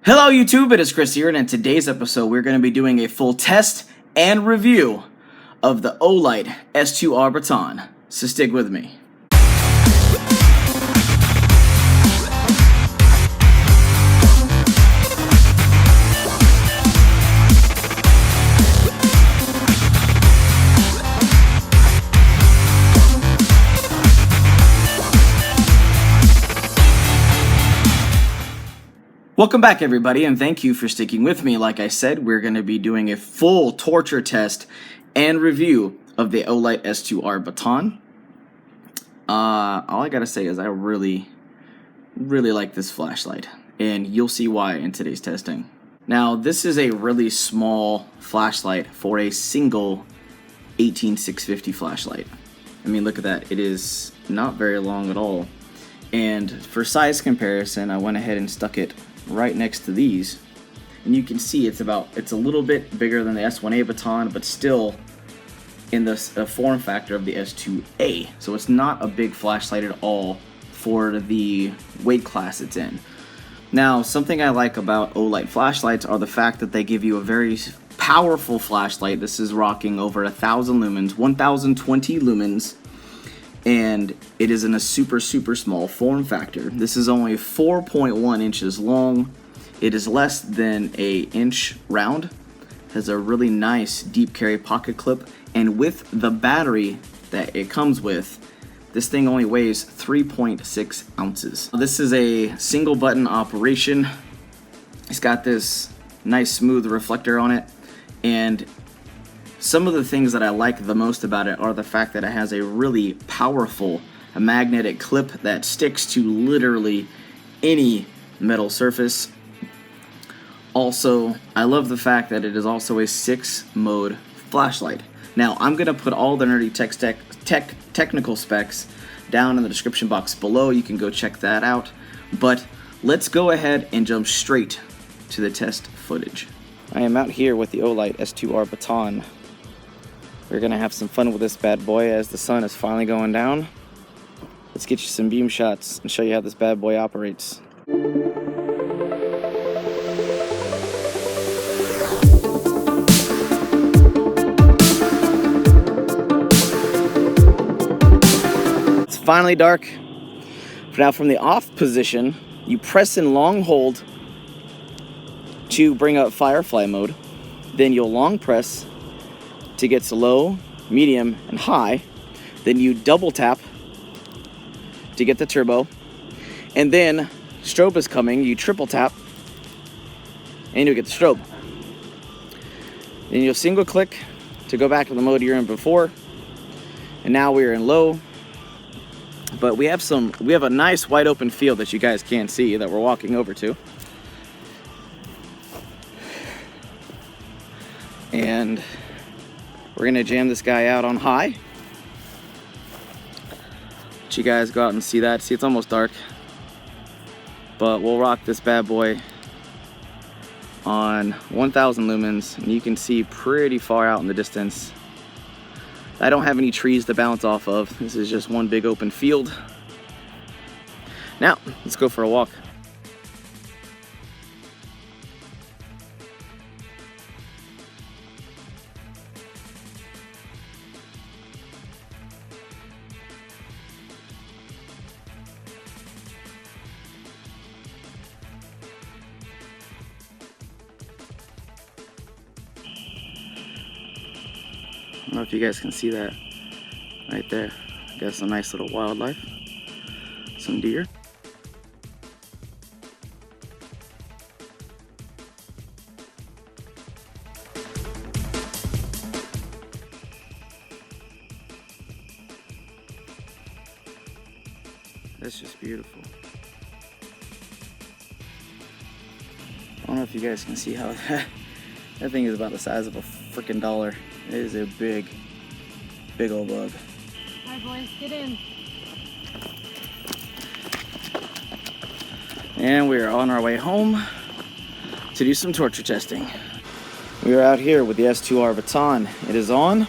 Hello YouTube, it is Chris here, and in today's episode we're going to be doing a full test and review of the Olight S2R Baton, so stick with me. Welcome back everybody, and thank you for sticking with me. Like I said, we're going to be doing a full torture test and review of the Olight S2R Baton. All I gotta say is I really like this flashlight, and you'll see why in today's testing. Now, this is a really small flashlight for a single 18650 flashlight. I mean, look at that. It is not very long at all. And for size comparison, I went ahead and stuck it right next to these, and you can see it's a little bit bigger than the S1A Baton, but still in the form factor of the S2A. So it's not a big flashlight at all for the weight class it's in. Now, something I like about Olight flashlights are the fact that they give you a very powerful flashlight. This is rocking over 1,000 lumens, 1020 lumens, and it is in a super small form factor. This is only 4.1 inches long. It is less than an inch round, has a really nice deep carry pocket clip, and with the battery that it comes with, this thing only weighs 3.6 ounces. This is a single button operation. It's got this nice smooth reflector on it, and some of the things that I like the most about it are the fact that it has a really powerful magnetic clip that sticks to literally any metal surface. Also, I love the fact that it is also a 6-mode flashlight. Now, I'm going to put all the nerdy technical specs down in the description box below. You can go check that out. But let's go ahead and jump straight to the test footage. I am out here with the Olight S2R Baton. We're going to have some fun with this bad boy as the sun is finally going down. Let's get you some beam shots and show you how this bad boy operates. It's finally dark. Now, from the off position, you press and long hold to bring up firefly mode. Then you'll long press to get to low, medium, and high. Then you double tap to get the turbo, and then strobe is coming, you triple tap and you'll get the strobe. Then you'll single click to go back to the mode you're in before, and now we're in low, but we have a nice wide open field that you guys can't see that we're walking over to, and we're gonna jam this guy out on high. Let you guys go out and see that. See, it's almost dark, but we'll rock this bad boy on 1,000 lumens, and you can see pretty far out in the distance. I don't have any trees to bounce off of. This is just one big open field. Now, let's go for a walk. I don't know if you guys can see that right there. Got some nice little wildlife, some deer. That's just beautiful. I don't know if you guys can see how that thing is about the size of a freaking dollar. It is a big old bug. Alright boys, get in. And we are on our way home to do some torture testing. We are out here with the S2R Baton. It is on.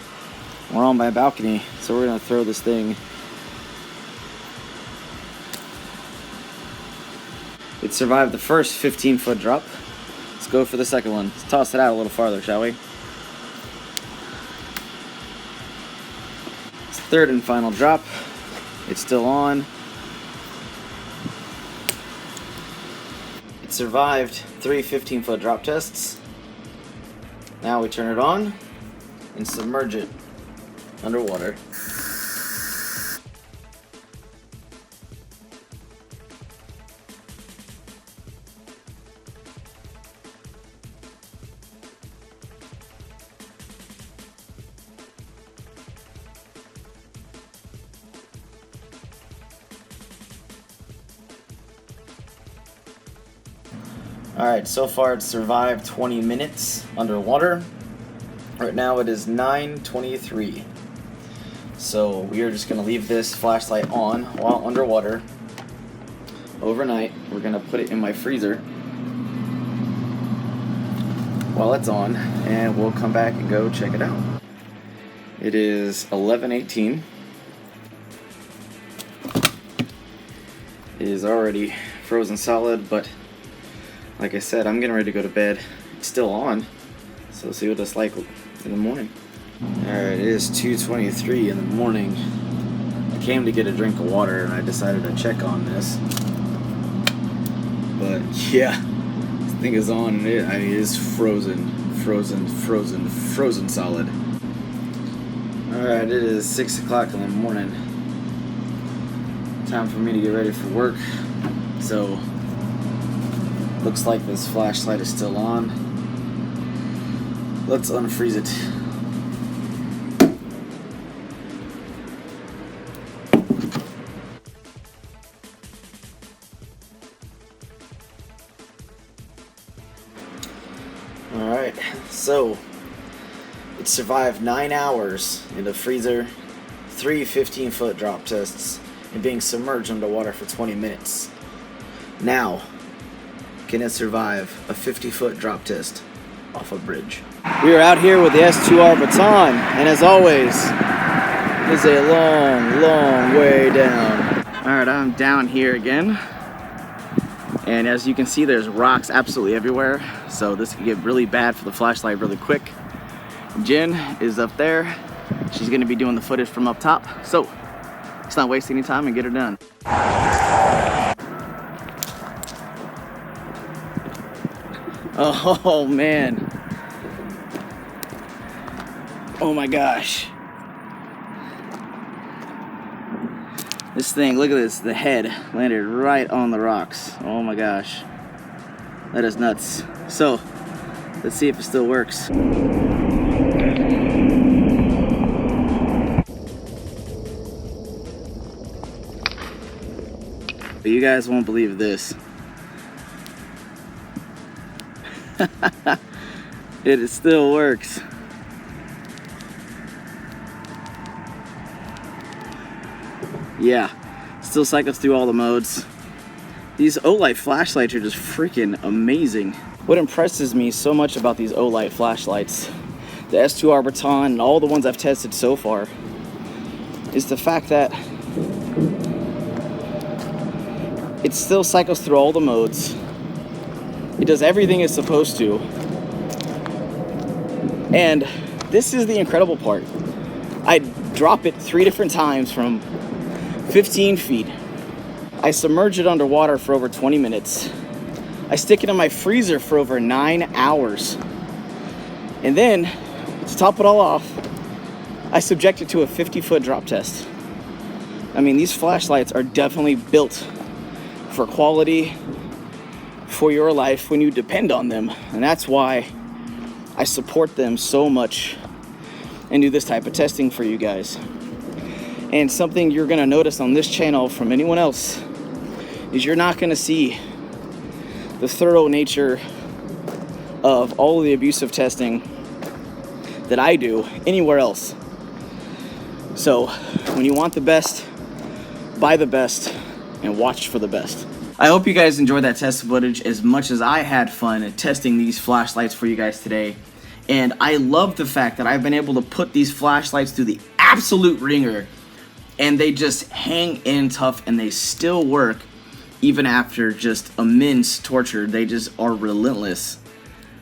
We're on my balcony, so we're gonna throw this thing. It survived the first 15-foot drop. Let's go for the second one. Let's toss it out a little farther, shall we? It's third and final drop. It's still on. It survived 3 15-foot drop tests. Now we turn it on and submerge it underwater. Alright, so far it's survived 20 minutes underwater. Right now it is 9:23. So we are just going to leave this flashlight on while underwater overnight. We're going to put it in my freezer while it's on, and we'll come back and go check it out. It is 11:18. It is already frozen solid, but like I said, I'm getting ready to go to bed. It's still on, so let's see what it's like in the morning. Alright, it is 2:23 in the morning. I came to get a drink of water and I decided to check on this. But yeah, this thing is on and it is frozen solid. Alright, it is 6 o'clock in the morning. Time for me to get ready for work. So looks like this flashlight is still on. Let's unfreeze it. Alright, so it survived 9 hours in the freezer, 3 15-foot drop tests, and being submerged underwater for 20 minutes. Now, can it survive a 50-foot drop test off a bridge? We are out here with the S2R Baton, and as always, it is a long way down. Alright, I'm down here again, and as you can see, there's rocks absolutely everywhere, so this could get really bad for the flashlight really quick. Jen is up there. She's going to be doing the footage from up top, so let's not waste any time and get her done. Oh man. Oh my gosh. This thing, look at this, the head landed right on the rocks. Oh my gosh. That is nuts. So, let's see if it still works. But you guys won't believe this. It still works. Yeah, still cycles through all the modes. These Olight flashlights are just freaking amazing. What impresses me so much about these Olight flashlights, the S2R Baton and all the ones I've tested so far, is the fact that it still cycles through all the modes. It does everything it's supposed to. And this is the incredible part. I drop it 3 different times from 15 feet. I submerge it underwater for over 20 minutes. I stick it in my freezer for over 9 hours. And then, to top it all off, I subject it to a 50-foot drop test. I mean, these flashlights are definitely built for quality, for your life when you depend on them, and that's why I support them so much and do this type of testing for you guys. And something you're gonna notice on this channel from anyone else is you're not gonna see the thorough nature of all the abusive testing that I do anywhere else. So when you want the best, buy the best and watch for the best. I hope you guys enjoyed that test footage as much as I had fun testing these flashlights for you guys today. And I love the fact that I've been able to put these flashlights through the absolute ringer and they just hang in tough and they still work even after just immense torture, they just are relentless.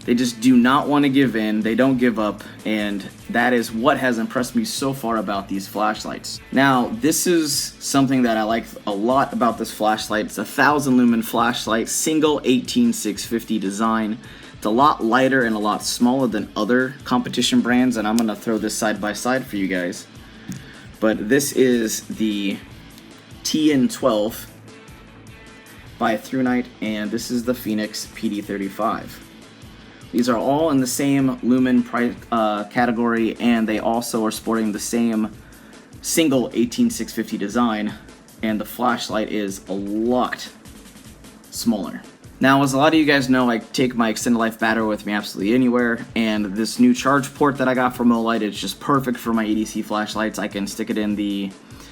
They just do not want to give in, they don't give up, and that is what has impressed me so far about these flashlights. Now, this is something that I like a lot about this flashlight. It's a 1000 lumen flashlight, single 18650 design. It's a lot lighter and a lot smaller than other competition brands, and I'm going to throw this side by side for you guys. But this is the TN12 by ThruNite, and this is the Phoenix PD35. These are all in the same lumen price category, and they also are sporting the same single 18650 design, and the flashlight is a lot smaller. Now, as a lot of you guys know, I take my extended life battery with me absolutely anywhere, and this new charge port that I got from Olight is just perfect for my EDC flashlights. I can stick it in the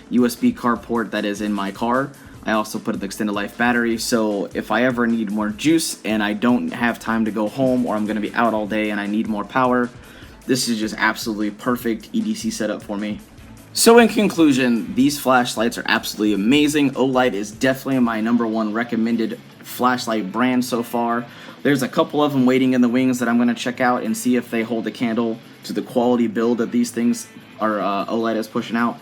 USB car port that is in my car. I also put an extended life battery, so if I ever need more juice and I don't have time to go home, or I'm going to be out all day and I need more power, this is just absolutely perfect EDC setup for me. So in conclusion, these flashlights are absolutely amazing. Olight is definitely my #1 recommended flashlight brand so far. There's a couple of them waiting in the wings that I'm going to check out and see if they hold a candle to the quality build that these things are Olight is pushing out.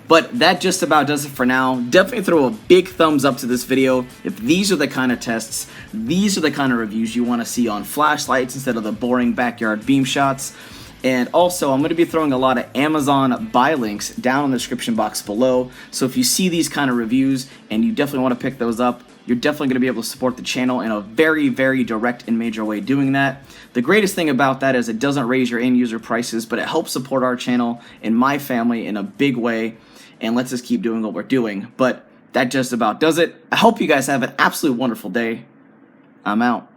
But that just about does it for now. Definitely throw a big thumbs up to this video if these are the kind of tests, these are the kind of reviews you want to see on flashlights instead of the boring backyard beam shots. And also, I'm going to be throwing a lot of Amazon buy links down in the description box below. So if you see these kind of reviews and you definitely want to pick those up, you're definitely going to be able to support the channel in a very, very direct and major way doing that. The greatest thing about that is it doesn't raise your end user prices, but it helps support our channel and my family in a big way, and lets us keep doing what we're doing. But that just about does it. I hope you guys have an absolute wonderful day. I'm out.